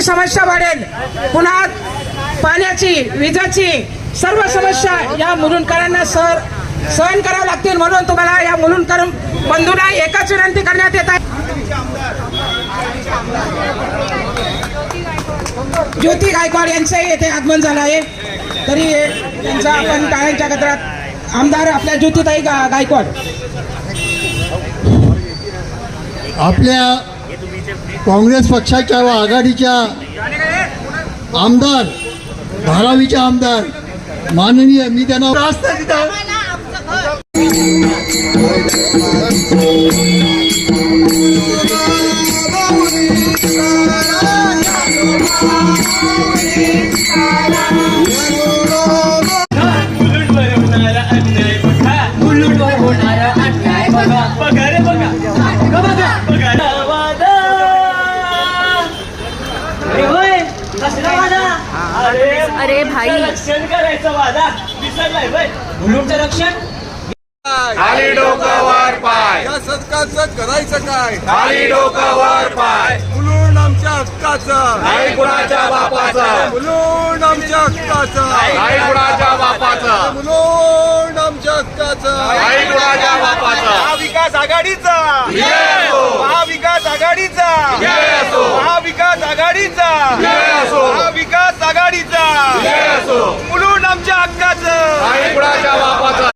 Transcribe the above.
समस्या वाढेल, पुन्हा पाण्याची, विजेची सर्व समस्या या मुलुंडकरांना सहन करावं लागतील. म्हणून तुम्हाला या मुलुंडकर बंधूंना एकच विनंती करण्यात येत आहे. ज्योती गायकवाड यांचंही येथे आगमन झालं आहे, तरी त्यांचा आपण टाळ्यांच्या गजरात आमदार आपल्या ज्योतिताई गायकवाड आपल्या काँग्रेस पक्षाच्या व आघाडीच्या आमदार, धारावीचे आमदार माननीय, मी त्यांना अरे भाई, रक्षण करायचं वादा विसरलाय बाई. मुलुंडचं रक्षण खाली डोकं वर पाय, या सदकाचं करायचं काय? खाली डोकं वर पाय, मुलुंड आमच्या हक्काचं, नाही कुणाच्या बापाचं, मुलुंड आमच्या हक्काचं, नाही कुणाच्या बापाचं, मुलुंड आमच्या हक्काचं, नाही कुणाच्या बापाचं. महाविकास आघाडीचा, जय असो, महाविकास आघाडीचा, जय असो, महाविकास आघाडीचा, जय असो, महाविकास आघाडीचा, जय असो, मुलुंड आमच्या हक्काचं. नाही कुणाच्या बापाचं.